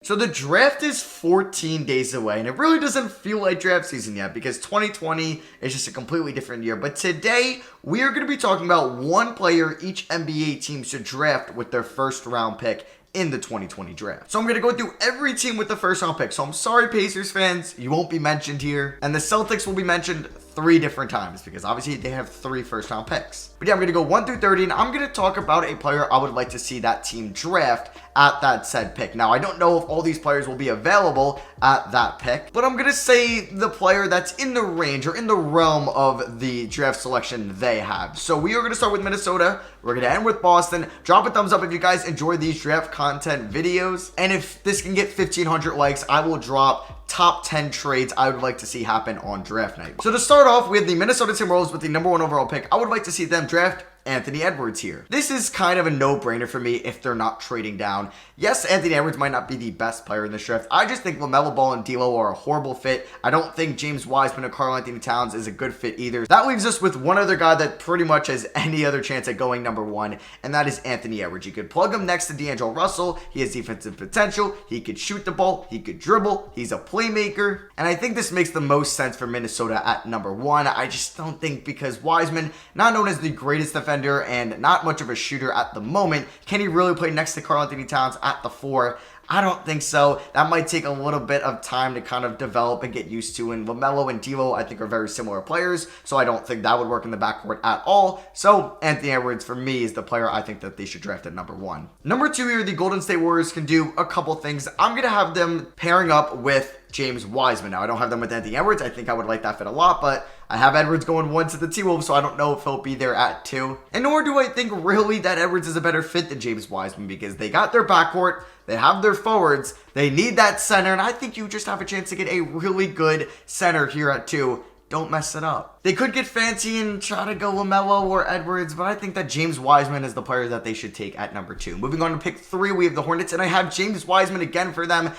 So the draft is 14 days away, and it really doesn't feel like draft season yet because 2020 is just a completely different year. But today, we are going to be talking about one player each NBA team should draft with their first round pick in the 2020 draft. So I'm going to go through every team with the first round pick. So I'm sorry, Pacers fans, you won't be mentioned here. And the Celtics will be mentioned 3 different times because obviously they have 3 first round picks. But yeah, I'm going to go 1 through 30, and I'm going to talk about a player I would like to see that team draft at that said pick. Now, I don't know if all these players will be available at that pick, but I'm going to say the player that's in the range or in the realm of the draft selection they have. So we are going to start with Minnesota. We're going to end with Boston. Drop a thumbs up if you guys enjoy these draft content videos. And if this can get 1,500 likes, I will drop top 10 trades I would like to see happen on draft night. So to start off, we have the Minnesota Timberwolves with the number 1 overall pick. I would like to see them draft Anthony Edwards here. This is kind of a no-brainer for me if they're not trading down. Yes, Anthony Edwards might not be the best player in this draft. I just think LaMelo Ball and D'Lo are a horrible fit. I don't think James Wiseman or Karl-Anthony Towns is a good fit either. That leaves us with one other guy that pretty much has any other chance at going number 1, and that is Anthony Edwards. You could plug him next to D'Angelo Russell. He has defensive potential. He could shoot the ball. He could dribble. He's a playmaker. And I think this makes the most sense for Minnesota at number 1. I just don't think because Wiseman, not known as the greatest defender and not much of a shooter at the moment, can he really play next to Karl-Anthony Towns at the 4? I don't think so. That might take a little bit of time to kind of develop and get used to. And LaMelo and D'Lo, I think, are very similar players, so I don't think that would work in the backcourt at all. So Anthony Edwards, for me, is the player I think that they should draft at number 1. Number 2 here, the Golden State Warriors can do a couple things. I'm going to have them pairing up with James Wiseman. Now, I don't have them with Anthony Edwards. I think I would like that fit a lot, but I have Edwards going 1 to the T-Wolves, so I don't know if he'll be there at 2. And nor do I think really that Edwards is a better fit than James Wiseman because they got their backcourt, they have their forwards, they need that center, and I think you just have a chance to get a really good center here at 2. Don't mess it up. They could get fancy and try to go LaMelo or Edwards, but I think that James Wiseman is the player that they should take at number 2. Moving on to pick 3, we have the Hornets, and I have James Wiseman again for them.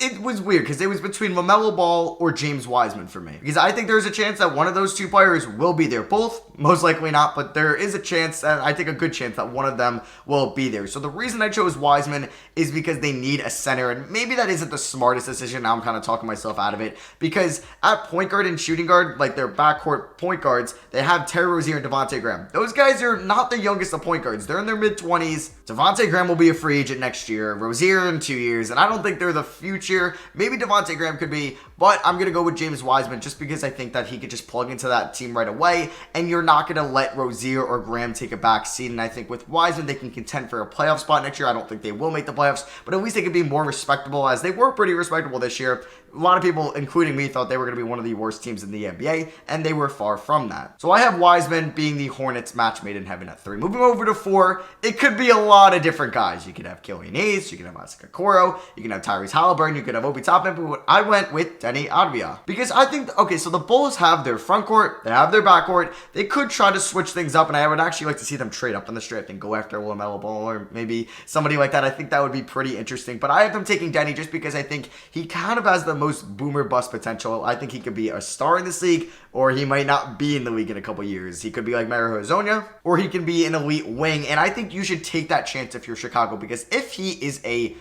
It was weird because it was between LaMelo Ball or James Wiseman for me. Because I think there's a chance that one of those 2 players will be there. Both, most likely not, but there is a chance, and I think a good chance, that one of them will be there. So the reason I chose Wiseman is because they need a center, and maybe that isn't the smartest decision. Now I'm kind of talking myself out of it. Because at point guard and shooting guard, like their backcourt point guards, they have Terry Rozier and Devontae Graham. Those guys are not the youngest of point guards. They're in their mid-20s. Devontae Graham will be a free agent next year. Rozier in 2 years, and I don't think they're the future. Maybe Devontae Graham could be, but I'm going to go with James Wiseman just because I think that he could just plug into that team right away, and you're not going to let Rozier or Graham take a back seat. And I think with Wiseman, they can contend for a playoff spot next year. I don't think they will make the playoffs, but at least they could be more respectable, as they were pretty respectable this year. A lot of people, including me, thought they were going to be one of the worst teams in the NBA, and they were far from that. So I have Wiseman being the Hornets match made in heaven at 3. Moving over to 4, it could be a lot of different guys. You could have Killian Hayes, you could have Isaac Okoro, you can have Tyrese Halliburton, you could have Obi Toppin, but I went with Denny Advia. Because I think, okay, so the Bulls have their front court, they have their backcourt, they could try to switch things up, and I would actually like to see them trade up on the strip and go after LaMelo Ball or maybe somebody like that. I think that would be pretty interesting, but I have them taking Denny just because I think he kind of has the most boomer bust potential. I think he could be a star in this league, or he might not be in the league in a couple years. He could be like Mario Hezonja, or he can be an elite wing, and I think you should take that chance if you're Chicago, because if he is a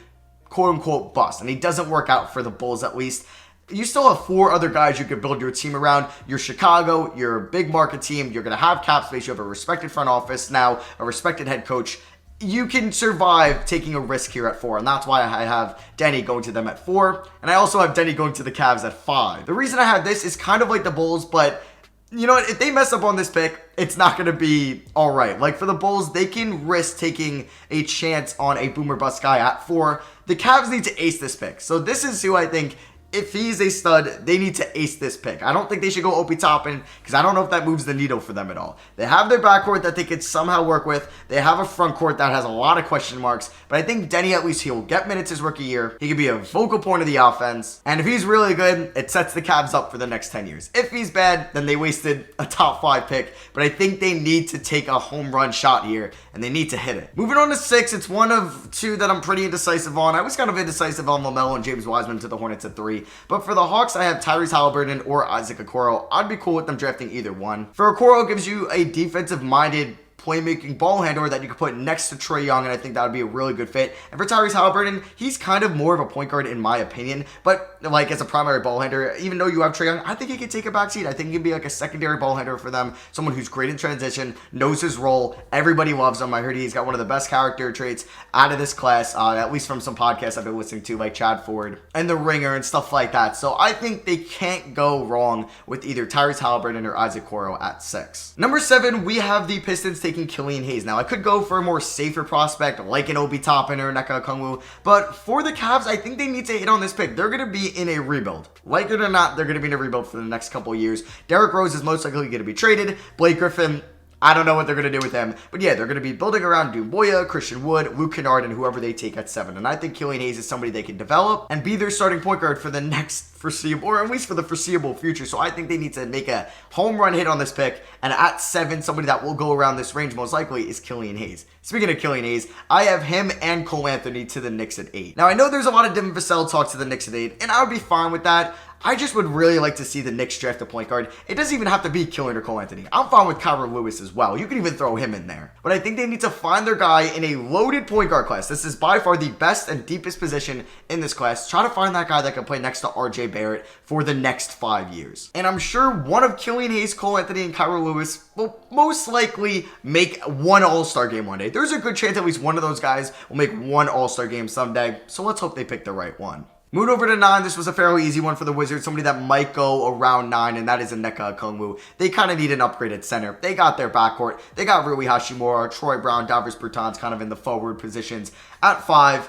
quote-unquote bust, and he doesn't work out for the Bulls at least, you still have 4 other guys you could build your team around. You're Chicago, you're a big market team, you're going to have cap space, you have a respected front office now, a respected head coach. You can survive taking a risk here at 4, and that's why I have Denny going to them at 4, and I also have Denny going to the Cavs at 5. The reason I have this is kind of like the Bulls, but you know what? If they mess up on this pick, it's not going to be all right. Like for the Bulls, they can risk taking a chance on a boomer bust guy at 4. The Cavs need to ace this pick. So this is who I think, if he's a stud, they need to ace this pick. I don't think they should go Obi Toppin because I don't know if that moves the needle for them at all. They have their backcourt that they could somehow work with. They have a front court that has a lot of question marks. But I think Denny, at least he'll get minutes his rookie year. He could be a focal point of the offense. And if he's really good, it sets the Cavs up for the next 10 years. If he's bad, then they wasted a top 5 pick. But I think they need to take a home run shot here, and they need to hit it. Moving on to 6, it's one of 2 that I'm pretty indecisive on. I was kind of indecisive on LaMelo and James Wiseman to the Hornets at 3. But for the Hawks, I have Tyrese Halliburton or Isaac Okoro. I'd be cool with them drafting either one. For Okoro, gives you a defensive-minded playmaking ball handler that you could put next to Trae Young, and I think that would be a really good fit. And for Tyrese Halliburton, he's kind of more of a point guard in my opinion, but like as a primary ball handler, even though you have Trae Young, I think he could take a backseat. I think he could be like a secondary ball handler for them, someone who's great in transition, knows his role. Everybody loves him. I heard he's got one of the best character traits out of this class, at least from some podcasts I've been listening to, like Chad Ford and The Ringer and stuff like that. So I think they can't go wrong with either Tyrese Halliburton or Isaac Okoro at 6. Number 7, we have the Pistons taking Killian Hayes. Now, I could go for a more safer prospect like an Obi Toppin or Nneka Okongwu, but for the Cavs, I think they need to hit on this pick. They're going to be in a rebuild. Like it or not, they're going to be in a rebuild for the next couple of years. Derrick Rose is most likely going to be traded. Blake Griffin, I don't know what they're going to do with him. But yeah, they're going to be building around Doumbouya, Christian Wood, Luke Kennard, and whoever they take at 7. And I think Killian Hayes is somebody they can develop and be their starting point guard for the next foreseeable, or at least for the foreseeable future. So I think they need to make a home run hit on this pick. And at 7, somebody that will go around this range most likely is Killian Hayes. Speaking of Killian Hayes, I have him and Cole Anthony to the Knicks at 8. Now, I know there's a lot of Devin Vassell talk to the Knicks at 8, and I would be fine with that. I just would really like to see the Knicks draft a point guard. It doesn't even have to be Killian or Cole Anthony. I'm fine with Kyra Lewis as well. You can even throw him in there. But I think they need to find their guy in a loaded point guard class. This is by far the best and deepest position in this class. Try to find that guy that can play next to RJ Barrett for the next 5 years. And I'm sure one of Killian Hayes, Cole Anthony, and Kyra Lewis will most likely make one All-Star game one day. There's a good chance at least one of those guys will make one All-Star game someday. So let's hope they pick the right one. Moving over to 9, this was a fairly easy one for the Wizards. Somebody that might go around 9, and that is Nneka Okongwu. They kind of need an upgrade at center. They got their backcourt. They got Rui Hachimura, Troy Brown, Davis Bertans kind of in the forward positions. At 5,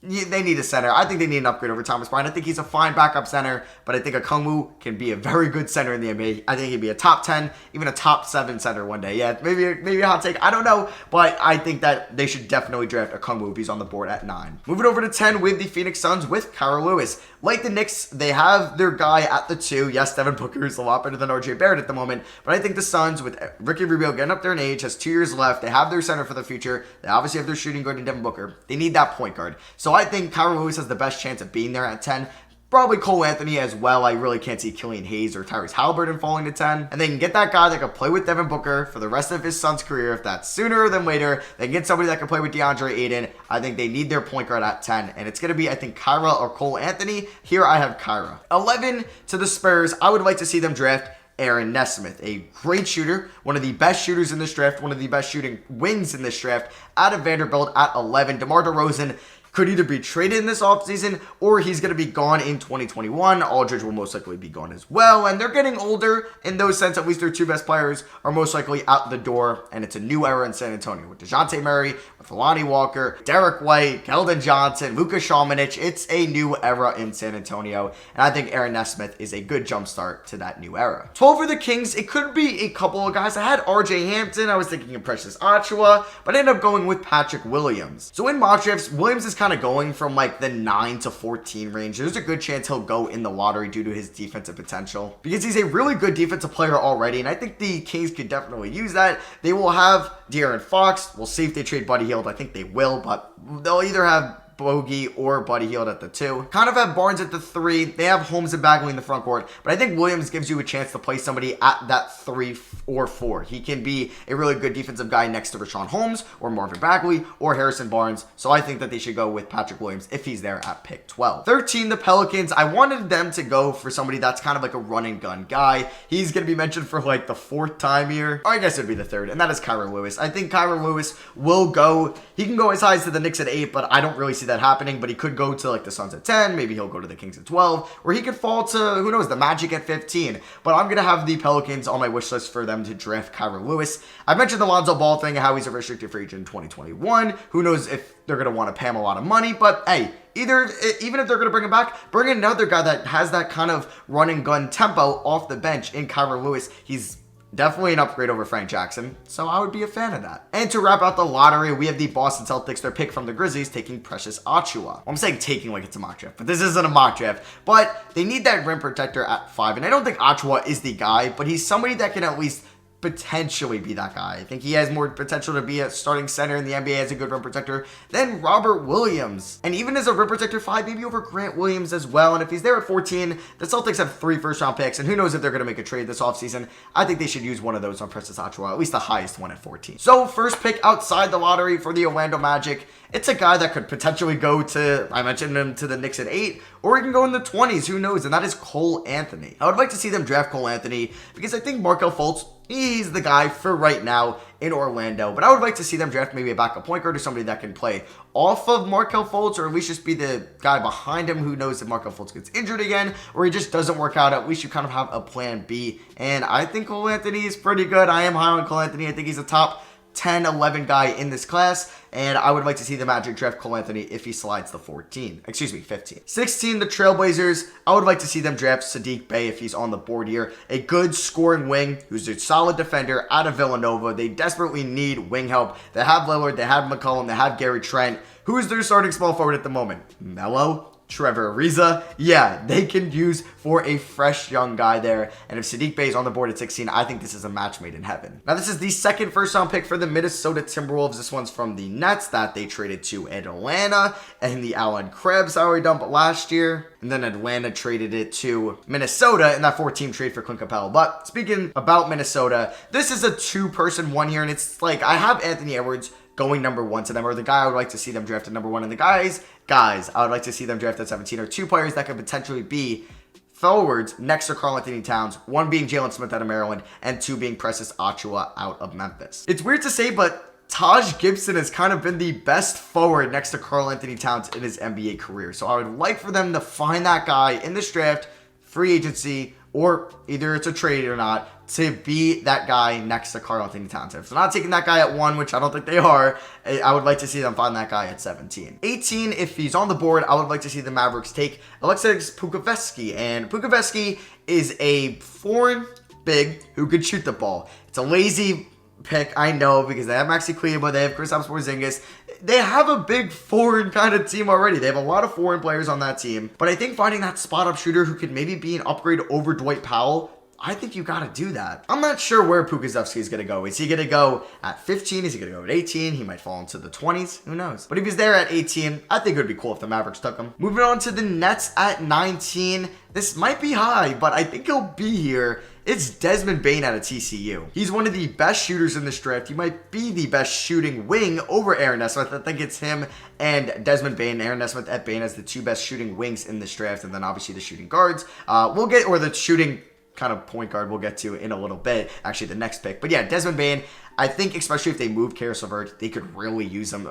they need a center. I think they need an upgrade over Thomas Bryant. I think he's a fine backup center, but I think Okongwu can be a very good center in the NBA. I think he'd be a top 10, even a top 7 center one day. Yeah, maybe a hot take. I don't know, but I think that they should definitely draft Okongwu if he's on the board at 9. Moving over to 10 with the Phoenix Suns with Kyra Lewis. Like the Knicks, they have their guy at the 2. Yes, Devin Booker is a lot better than RJ Barrett at the moment, but I think the Suns, with Ricky Rubio getting up there in age, has 2 years left. They have their center for the future. They obviously have their shooting guard in Devin Booker. They need that point guard. So I think Kyra Lewis has the best chance of being there at 10. Probably Cole Anthony as well. I really can't see Killian Hayes or Tyrese Halliburton falling to 10. And they can get that guy that can play with Devin Booker for the rest of his son's career. If that's sooner than later, they can get somebody that can play with DeAndre Ayton. I think they need their point guard at 10. And it's going to be, I think, Kyra or Cole Anthony. Here I have Kyra. 11 to the Spurs. I would like to see them draft Aaron Nesmith, a great shooter, one of the best shooters in this draft, one of the best shooting wings in this draft, out of Vanderbilt at 11. DeMar DeRozan could either be traded in this offseason or he's going to be gone in 2021. Aldridge will most likely be gone as well. And they're getting older in those sense. At least their 2 best players are most likely out the door. And it's a new era in San Antonio with DeJounte Murray, with Lonnie Walker, Derek White, Keldon Johnson, Luka Šamanić. It's a new era in San Antonio. And I think Aaron Nesmith is a good jumpstart to that new era. 12 for the Kings. It could be a couple of guys. I had RJ Hampton. I was thinking of Precious Achiuwa, but I ended up going with Patrick Williams. So in mock drafts, Williams is kind of going from like the 9 to 14 range. There's a good chance he'll go in the lottery due to his defensive potential because he's a really good defensive player already, and I think the Kings could definitely use that. They will have De'Aaron Fox. We'll see if they trade Buddy Hield. I think they will, but they'll either have Bogey or Buddy Hield at the 2. Kind of have Barnes at the 3. They have Holmes and Bagley in the front court, but I think Williams gives you a chance to play somebody at that 3 or 4. He can be a really good defensive guy next to Rashawn Holmes or Marvin Bagley or Harrison Barnes. So I think that they should go with Patrick Williams if he's there at pick 12. 13, the Pelicans. I wanted them to go for somebody that's kind of like a run and gun guy. He's going to be mentioned for like the 4th time here. Or I guess it'd be the 3rd, and that is Kyra Lewis. I think Kyra Lewis will go. He can go as high as to the Knicks at 8, but I don't really see that happening. But he could go to like the Suns at 10. Maybe he'll go to the Kings at 12, or he could fall to, who knows, the Magic at 15. But I'm going to have the Pelicans on my wish list for them to draft Kyra Lewis. I mentioned the Lonzo Ball thing, how he's a restricted free agent in 2021. Who knows if they're going to want to pay him a lot of money, but hey, even if they're going to bring him back, bring another guy that has that kind of run and gun tempo off the bench in Kyra Lewis. He's definitely an upgrade over Frank Jackson, so I would be a fan of that. And to wrap out the lottery, we have the Boston Celtics, their pick from the Grizzlies, taking Precious Achiuwa. Well, I'm saying taking like it's a mock draft, but this isn't a mock draft. But they need that rim protector at 5, and I don't think Achiuwa is the guy, but he's somebody that can at least potentially be that guy. I think he has more potential to be a starting center in the NBA as a good rim protector than Robert Williams. And even as a rim protector 5, maybe over Grant Williams as well. And if he's there at 14, the Celtics have 3 first-round picks, and who knows if they're going to make a trade this offseason. I think they should use one of those on Precious Achiuwa, at least the highest one at 14. So first pick outside the lottery for the Orlando Magic. It's a guy that could potentially go to, I mentioned him, to the Knicks at 8, or he can go in the 20s, who knows, and that is Cole Anthony. I would like to see them draft Cole Anthony because I think Markelle Fultz, he's the guy for right now in Orlando, but I would like to see them draft maybe a backup point guard or somebody that can play off of Markelle Fultz, or at least just be the guy behind him. Who knows if Markelle Fultz gets injured again, or he just doesn't work out. At least you kind of have a plan B, and I think Cole Anthony is pretty good. I am high on Cole Anthony. I think he's a top 10, 11 guy in this class, and I would like to see the Magic draft Cole Anthony if he slides the 15. 16, the Trailblazers. I would like to see them draft Saddiq Bey if he's on the board here. A good scoring wing who's a solid defender out of Villanova. They desperately need wing help. They have Lillard, they have McCollum, they have Gary Trent. Who is their starting small forward at the moment? Melo? Trevor Ariza, yeah, they can use for a fresh young guy there. And if Saddiq Bey is on the board at 16, I think this is a match made in heaven. Now, this is the second first-round pick for the Minnesota Timberwolves. This one's from the Nets that they traded to Atlanta and the Allen Krebs salary dump last year. And then Atlanta traded it to Minnesota in that 4-team trade for Clint Capella. But speaking about Minnesota, this is a 2-person one here, and it's like I have Anthony Edwards going number 1 to them, or the guy I would like to see them draft at number 1, and the guys I would like to see them draft at 17 are 2 players that could potentially be forwards next to Karl Anthony Towns, 1 being Jalen Smith out of Maryland, and 2 being Precious Achiuwa out of Memphis. It's weird to say, but Taj Gibson has kind of been the best forward next to Karl Anthony Towns in his NBA career, so I would like for them to find that guy in this draft, free agency, or either it's a trade or not, to be that guy next to Karl Anthony Towns. If they're not taking that guy at 1, which I don't think they are, I would like to see them find that guy at 17. 18, if he's on the board, I would like to see the Mavericks take Alexis Pokusevski. And Pokusevski is a foreign big who could shoot the ball. It's a lazy pick, I know, because they have Maxi Kleber, they have Kristaps Porzingis. They have a big foreign kind of team already. They have a lot of foreign players on that team. But I think finding that spot-up shooter who could maybe be an upgrade over Dwight Powell, I think you got to do that. I'm not sure where Pokusevski is going to go. Is he going to go at 15? Is he going to go at 18? He might fall into the 20s. Who knows? But if he's there at 18, I think it would be cool if the Mavericks took him. Moving on to the Nets at 19. This might be high, but I think he'll be here. It's Desmond Bane out of TCU. He's one of the best shooters in this draft. He might be the best shooting wing over Aaron Nesmith. I think it's him and Desmond Bane. Aaron Nesmith at Bane as the 2 best shooting wings in this draft, and then obviously the shooting guards. Or the shooting kind of point guard we'll get to in a little bit, actually the next pick. But yeah, Desmond Bane, I think especially if they move Karis LeVert, they could really use him.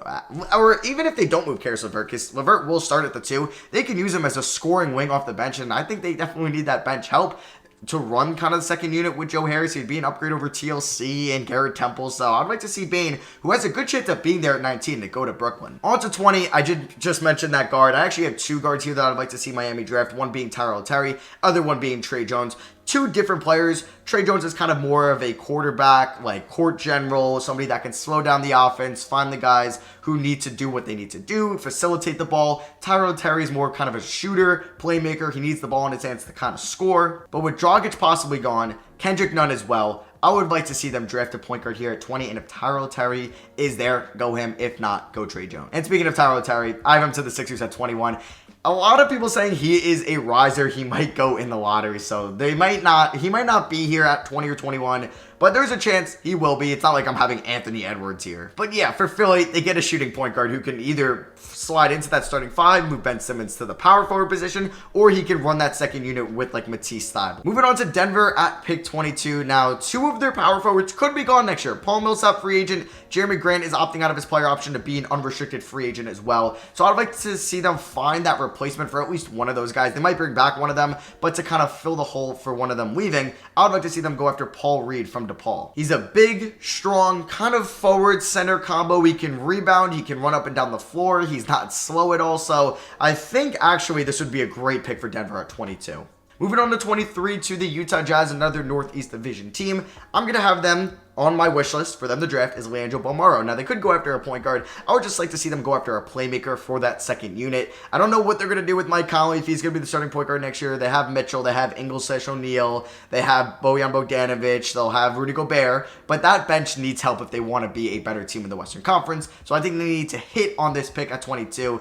Or even if they don't move Karis LeVert, because LeVert will start at the 2, they can use him as a scoring wing off the bench, and I think they definitely need that bench help to run kind of the second unit with Joe Harris. He'd be an upgrade over TLC and Garrett Temple. So I'd like to see Bane, who has a good chance of being there at 19, to go to Brooklyn. On to 20, I just mentioned that guard. I actually have 2 guards here that I'd like to see Miami draft. One being Tyrell Terry, other one being Trey Jones. 2 different players. Trey Jones is kind of more of a quarterback, like court general, somebody that can slow down the offense, find the guys who need to do what they need to do, facilitate the ball. Tyrell Terry is more kind of a shooter, playmaker. He needs the ball in his hands to kind of score. But with Dragic possibly gone, Kendrick Nunn as well, I would like to see them draft a point guard here at 20, and if Tyrell Terry is there, go him. If not, go Trey Jones. And speaking of Tyrell Terry, I have him to the Sixers at 21. A lot of people saying he is a riser. He might go in the lottery, so he might not be here at 20 or 21, but there's a chance he will be. It's not like I'm having Anthony Edwards here. But yeah, for Philly, they get a shooting point guard who can either slide into that starting 5, move Ben Simmons to the power forward position, or he can run that second unit with like Matisse Thybulle. Moving on to Denver at pick 22. Now, 2 of their power forwards could be gone next year. Paul Millsap, free agent. Jeremy Grant is opting out of his player option to be an unrestricted free agent as well. So I'd like to see them find that replacement for at least one of those guys. They might bring back one of them, but to kind of fill the hole for one of them leaving, I would like to see them go after Paul Reed from DePaul. He's a big, strong, kind of forward center combo. He can rebound. He can run up and down the floor. He's not slow at all. So I think actually this would be a great pick for Denver at 22. Moving on to 23 to the Utah Jazz, another Northeast Division team. I'm going to have them on my wish list for them to draft is Leandro Bolmaro. Now, they could go after a point guard. I would just like to see them go after a playmaker for that second unit. I don't know what they're going to do with Mike Conley, if he's going to be the starting point guard next year. They have Mitchell, they have Ingles/O'Neal, they have Bojan Bogdanovic, they'll have Rudy Gobert, but that bench needs help if they want to be a better team in the Western Conference. So I think they need to hit on this pick at 23,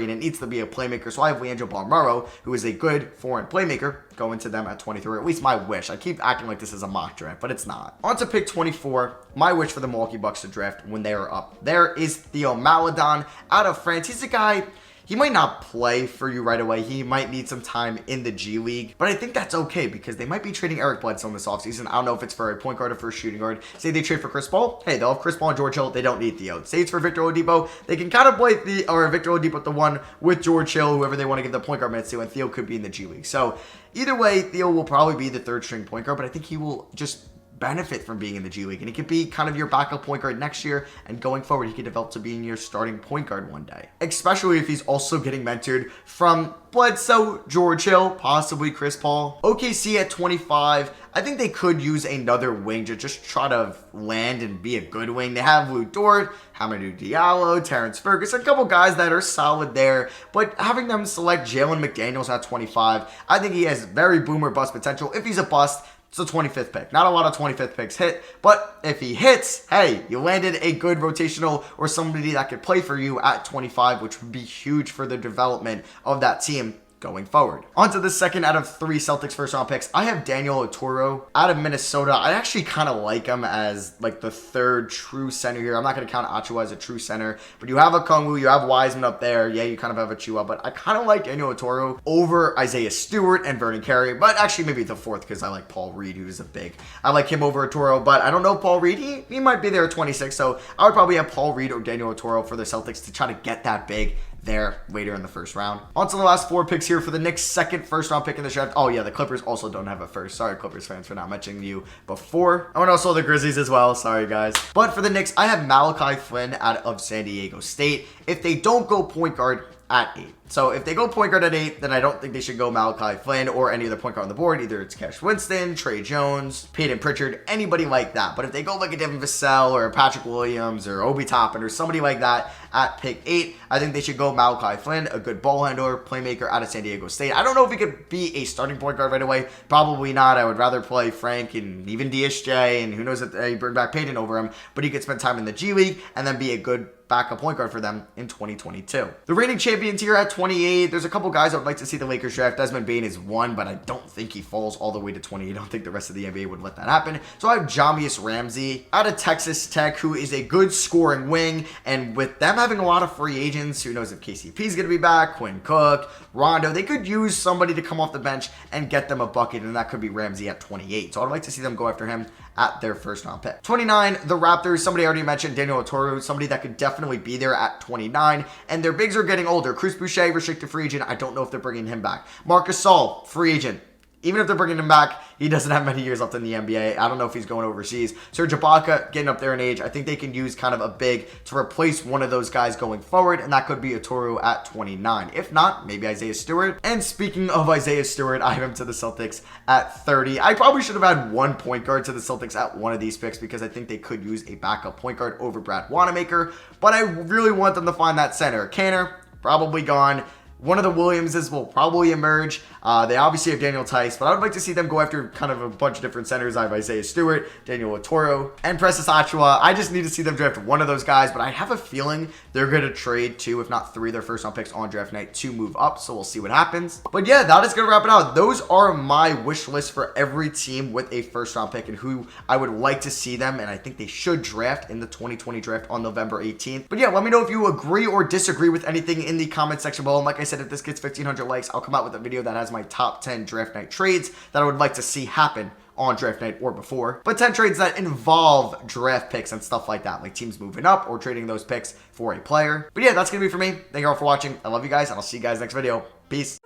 and it needs to be a playmaker. So I have Leandro Bolmaro, who is a good foreign playmaker, going to them at 23, at least my wish. I keep acting like this is a mock draft, but it's not. On to pick 24, my wish for the Milwaukee Bucks to draft when they are up. There is Theo Maledon out of France. He's a guy, he might not play for you right away. He might need some time in the G League, but I think that's okay because they might be trading Eric Bledsoe in this offseason. I don't know if it's for a point guard or for a shooting guard. Say they trade for Chris Paul. Hey, they'll have Chris Paul and George Hill. They don't need Theo. Say it's for Victor Oladipo. They can kind of play Victor Oladipo the one with George Hill, whoever they want to give the point guard minutes to, and Theo could be in the G League. So either way, Theo will probably be the third string point guard, but I think he will just benefit from being in the G League, and he could be kind of your backup point guard next year, and going forward he could develop to being your starting point guard one day, especially if he's also getting mentored from Bledsoe, George Hill, possibly Chris Paul. OKC at 25, I think they could use another wing to just try to land and be a good wing. They have Lou Dort, Hamidou Diallo, Terrence Ferguson, a couple guys that are solid there, but having them select Jalen McDaniels at 25, I think he has very boom or bust potential. If he's a bust, it's a 25th pick. Not a lot of 25th picks hit, but if he hits, hey, you landed a good rotational or somebody that could play for you at 25, which would be huge for the development of that team going forward. On to the second out of 3 Celtics first round picks. I have Daniel Oturu out of Minnesota. I actually kind of like him as like the third true center here. I'm not going to count Achua as a true center, but you have a Okongwu, you have Wiseman up there. Yeah, you kind of have Achua, but I kind of like Daniel Oturu over Isaiah Stewart and Vernon Carey, but actually maybe the fourth because I like Paul Reed, who's a big. I like him over Oturu, but I don't know Paul Reed. He might be there at 26, so I would probably have Paul Reed or Daniel Oturu for the Celtics to try to get that big there later in the first round. On to the last 4 picks here for the Knicks' second first round pick in the draft. Oh yeah, the Clippers also don't have a first. Sorry, Clippers fans, for not mentioning you before. And also the Grizzlies as well. Sorry, guys. But for the Knicks, I have Malachi Flynn out of San Diego State. If they don't go point guard at 8. So if they go point guard at 8, then I don't think they should go Malachi Flynn or any other point guard on the board. Either it's Cash Winston, Trey Jones, Peyton Pritchard, anybody like that. But if they go like a Devin Vassell or a Patrick Williams or Obi Toppin or somebody like that at pick 8, I think they should go Malachi Flynn, a good ball handler, playmaker out of San Diego State. I don't know if he could be a starting point guard right away. Probably not. I would rather play Frank and even DSJ, and who knows if they bring back Peyton over him. But he could spend time in the G League and then be a good backup point guard for them in 2022. The reigning champions here at 28. There's a couple guys I would like to see the Lakers draft. Desmond Bane is one, but I don't think he falls all the way to 28. I don't think the rest of the NBA would let that happen. So I have Jamius Ramsey out of Texas Tech, who is a good scoring wing, and with them having a lot of free agents, who knows if KCP is going to be back, Quinn Cook, Rondo, they could use somebody to come off the bench and get them a bucket, and that could be Ramsey at 28. So I'd like to see them go after him at their first round pick. 29, the Raptors, somebody already mentioned, Daniel Oturu, somebody that could definitely be there at 29, and their bigs are getting older. Cruz Boucher, restricted free agent. I don't know if they're bringing him back. Marcus Gasol, free agent. Even if they're bringing him back, he doesn't have many years left in the NBA. I don't know if he's going overseas. Serge Ibaka, getting up there in age. I think they can use kind of a big to replace one of those guys going forward, and that could be Oturu at 29. If not, maybe Isaiah Stewart. And speaking of Isaiah Stewart, I have him to the Celtics at 30. I probably should have had one point guard to the Celtics at one of these picks because I think they could use a backup point guard over Brad Wanamaker, but I really want them to find that center. Canner, probably gone. One of the Williamses will probably emerge. They obviously have Daniel Tice, but I would like to see them go after kind of a bunch of different centers. I have Isaiah Stewart, Daniel Oturu, and Precious Achua. I just need to see them draft one of those guys, but I have a feeling they're going to trade 2, if not 3 of their first round picks on draft night to move up, so we'll see what happens. But yeah, that is going to wrap it out. Those are my wish list for every team with a first round pick and who I would like to see them, and I think they should draft in the 2020 draft on November 18th. But yeah, let me know if you agree or disagree with anything in the comment section below. And like I said, if this gets 1,500 likes, I'll come out with a video that has my top 10 draft night trades that I would like to see happen on draft night or before, but 10 trades that involve draft picks and stuff like that, like teams moving up or trading those picks for a player. But yeah, that's gonna be for me. Thank you all for watching. I love you guys, and I'll see you guys next video. Peace.